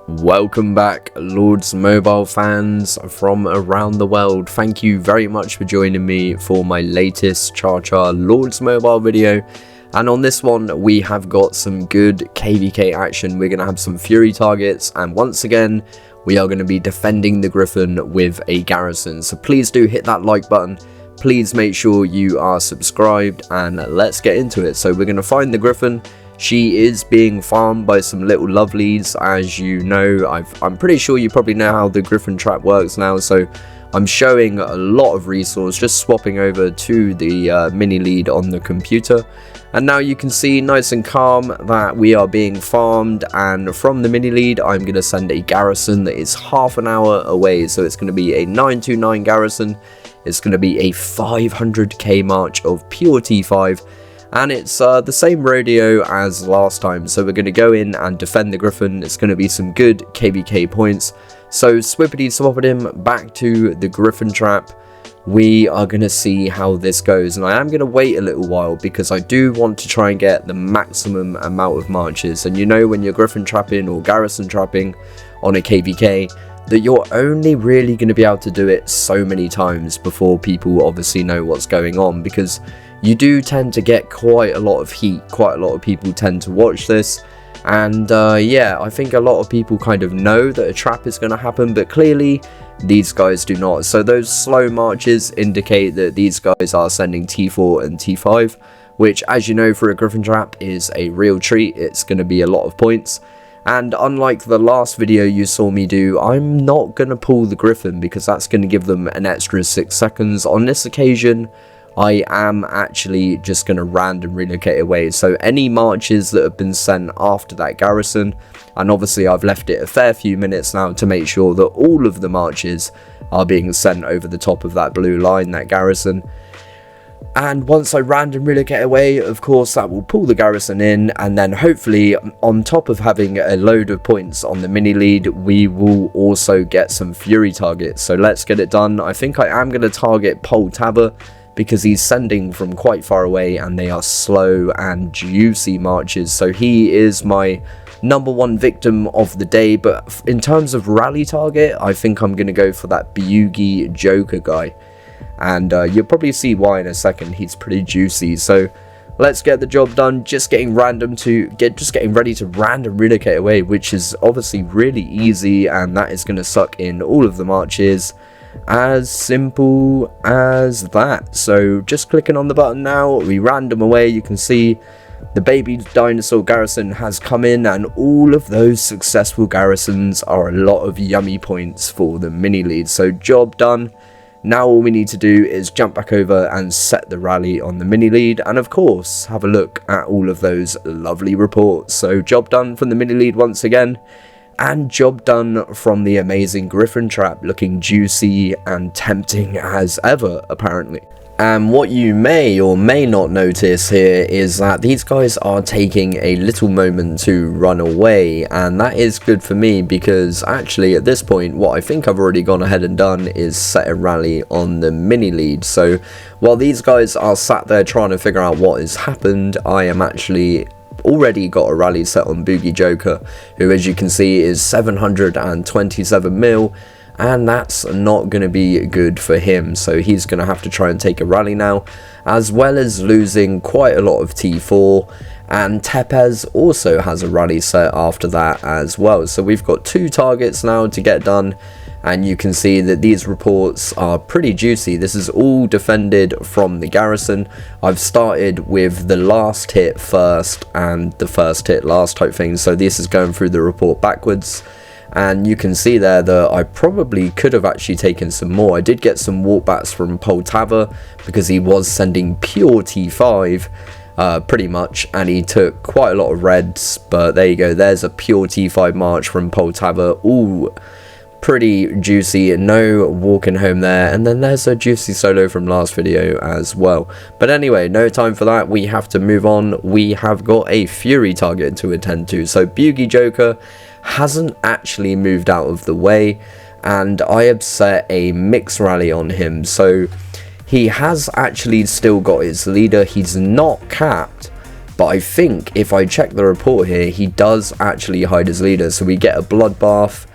Welcome back, Lords Mobile fans from around the world. Thank you very much for joining me for my latest Cha Lords Mobile video. And on this one, we have got some good KVK action. We're going to have some Fury targets, and once again, we are going to be defending the Griffin with a garrison. So please do hit that like button. Please make sure you are subscribed, and let's get into it. So we're going to find the Griffin. She is being farmed by some little lovelies, as you know. I'm pretty sure you probably know how the Griffin trap works now, so I'm showing a lot of resource, just swapping over to the mini lead on the computer. And now you can see nice and calm that we are being farmed, and from the mini lead I'm going to send a garrison that is half an hour away. So it's going to be a 929 garrison, it's going to be a 500k march of pure T5. And it's the same rodeo as last time, so we're going to go in and defend the Griffin. It's going to be some good KVK points. So swippity swapping him back to the Griffin trap. We are going to see how this goes, and I am going to wait a little while because I do want to try and get the maximum amount of marches. And you know, when you're Griffin trapping or garrison trapping on a KVK, that you're only really going to be able to do it so many times before people obviously know what's going on, because you do tend to get quite a lot of heat. Quite a lot of people tend to watch this, and yeah, I think a lot of people kind of know that a trap is going to happen, but clearly these guys do not. So those slow marches indicate that these guys are sending T4 and T5, which, as you know, for a Griffin trap is a real treat. It's going to be a lot of points. And unlike the last video you saw me do, I'm not going to pull the Griffin because that's going to give them an extra 6 seconds. On this occasion, I am actually just going to random relocate away. So any marches that have been sent after that garrison, and obviously I've left it a fair few minutes now to make sure that all of the marches are being sent over the top of that blue line, that garrison. And once I random relocate away, of course, that will pull the garrison in, and then hopefully on top of having a load of points on the mini lead, we will also get some Fury targets. So let's get it done. I think I am going to target Poltava, because he's sending from quite far away and they are slow and juicy marches. So he is my #1 victim of the day. But in terms of rally target, I think I'm going to go for that Buggy Joker guy. And you'll probably see why in a second. He's pretty juicy. So let's get the job done. Just getting ready to random relocate away, which is obviously really easy, and that is going to suck in all of the marches. As simple as that. So just clicking on the button now, we random away. You can see the baby dinosaur garrison has come in, and all of those successful garrisons are a lot of yummy points for the mini lead. So job done. Now all we need to do is jump back over and set the rally on the mini lead, and of course have a look at all of those lovely reports. So job done from the mini lead once again. And job done from the amazing Griffin trap, looking juicy and tempting as ever, apparently. And what you may or may not notice here is that these guys are taking a little moment to run away, and that is good for me because actually at this point what I think I've already gone ahead and done is set a rally on the mini lead. So while these guys are sat there trying to figure out what has happened, I am actually already got a rally set on Buggy Joker, who as you can see is 727 mil, and that's not going to be good for him. So he's going to have to try and take a rally now, as well as losing quite a lot of T4, and Tepez also has a rally set after that as well. So we've got 2 targets now to get done, and you can see that these reports are pretty juicy. This is all defended from the garrison. I've started with the last hit first and the first hit last type thing, so this is going through the report backwards. And you can see there that I probably could have actually taken some more. I did get some walkbacks from Poltava because he was sending pure T5 pretty much, and he took quite a lot of reds. But there you go, there's a pure T5 march from Poltava. Ooh, pretty juicy, no walking home there. And then there's a juicy solo from last video as well. But anyway, no time for that, we have to move on. We have got a Fury target to attend to. So Buggy Joker hasn't actually moved out of the way, and I have set a mix rally on him. So he has actually still got his leader. He's not capped, but I think if I check the report here, he does actually hide his leader. So we get a bloodbath,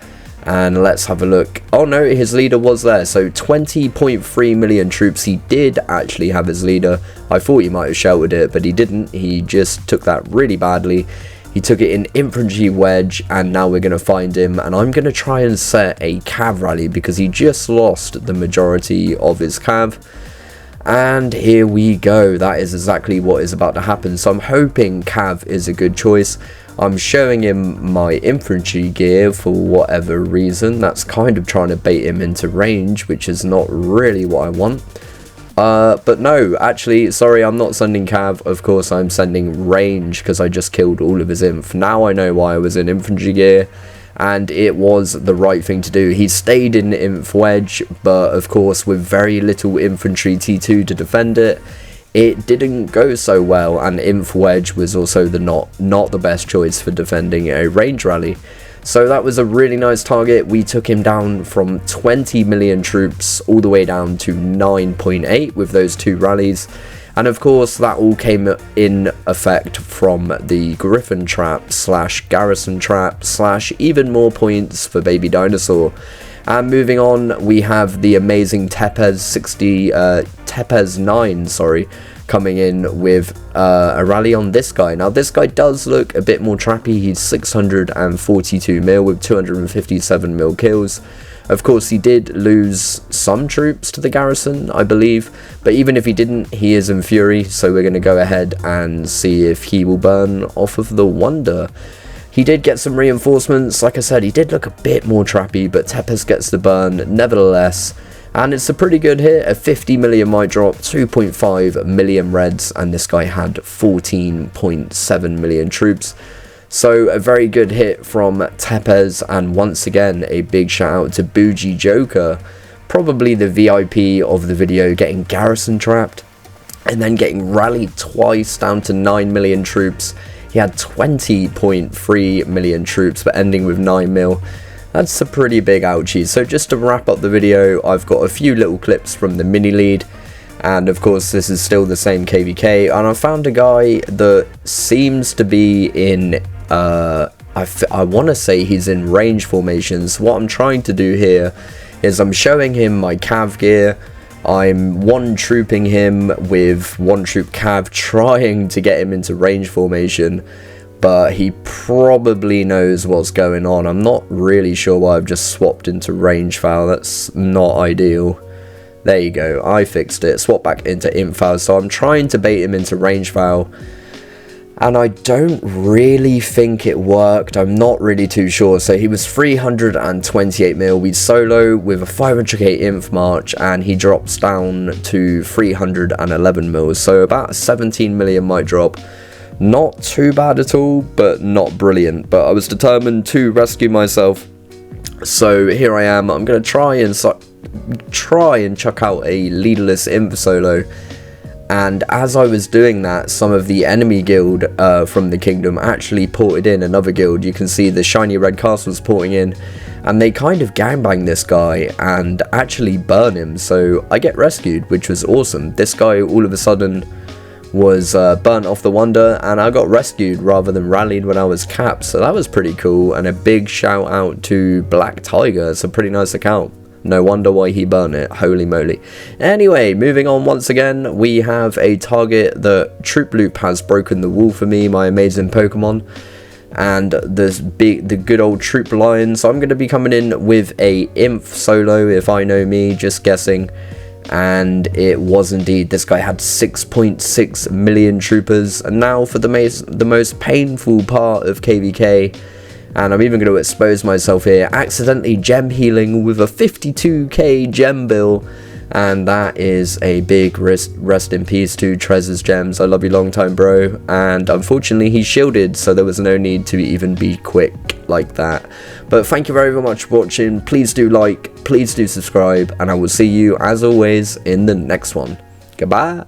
and let's have a look. Oh no, his leader was there. So 20.3 million troops. He did actually have his leader. I thought he might have sheltered it, but he didn't. He just took that really badly. He took it in infantry wedge, and now we're going to find him, and I'm going to try and set a cav rally because he just lost the majority of his cav. And here we go. That is exactly what is about to happen. So I'm hoping cav is a good choice. I'm showing him my infantry gear for whatever reason. That's kind of trying to bait him into range, which is not really what I want. But no, actually, sorry, I'm not sending cav. Of course, I'm sending range because I just killed all of his inf. Now I know why I was in infantry gear, and it was the right thing to do. He stayed in inf wedge, but of course, with very little infantry T2 to defend it, it didn't go so well, and inf wedge was also not the best choice for defending a range rally. So that was a really nice target. We took him down from 20 million troops all the way down to 9.8 with those 2 rallies. And of course, that all came in effect from the Griffin trap / garrison trap / even more points for baby dinosaur. And moving on, we have the amazing Tepes 9, sorry, coming in with a rally on this guy. Now this guy does look a bit more trappy. He's 642 mil with 257 mil kills. Of course, he did lose some troops to the garrison, I believe, but even if he didn't, he is in fury, so we're going to go ahead and see if he will burn off of the wonder. He did get some reinforcements. Like I said, he did look a bit more trappy, but Tepes gets the burn nevertheless. And it's a pretty good hit, a 50 million might drop, 2.5 million reds, and this guy had 14.7 million troops. So a very good hit from Tepes, and once again, a big shout out to Bougie Joker, probably the VIP of the video, getting garrison trapped, and then getting rallied twice down to 9 million troops. He had 20.3 million troops, but ending with 9 mil. That's a pretty big ouchie. So just to wrap up the video, I've got a few little clips from the mini lead, and of course this is still the same KVK, and I found a guy that seems to be in I want to say he's in range formations. What I'm trying to do here is I'm showing him my cav gear. I'm one trooping him with 1 troop cav, trying to get him into range formation, but he probably knows what's going on. I'm not really sure why I've just swapped into range foul. That's not ideal. There you go, I fixed it. Swap back into inf foul. So I'm trying to bait him into range foul, and I don't really think it worked. I'm not really too sure. So he was 328 mil. We solo with a 500k inf march, and he drops down to 311 mil. So about 17 million might drop. Not too bad at all, but not brilliant. But I was determined to rescue myself. So here I am. I'm going to try and chuck out a leaderless inf solo. And as I was doing that, some of the enemy guild from the kingdom actually ported in another guild. You can see the shiny red castles porting in, and they kind of gangbang this guy and actually burn him. So I get rescued, which was awesome. This guy all of a sudden was burnt off the wonder, and I got rescued rather than rallied when I was capped. So that was pretty cool, and a big shout out to Black Tiger. It's a pretty nice account. No wonder why he burned it, holy moly. Anyway, moving on once again, we have a target that Troop Loop has broken the wall for me, my amazing Pokemon. And the good old Troop Lion. So I'm going to be coming in with a Inf solo, if I know me, just guessing. And it was indeed. This guy had 6.6 million troopers. And now for the most painful part of KVK. And I'm even going to expose myself here. Accidentally gem healing with a 52k gem bill. And that is a big rest in peace to Trezor's gems. I love you long time, bro. And unfortunately he's shielded, so there was no need to even be quick like that. But thank you very much for watching. Please do like, please do subscribe, and I will see you as always in the next one. Goodbye.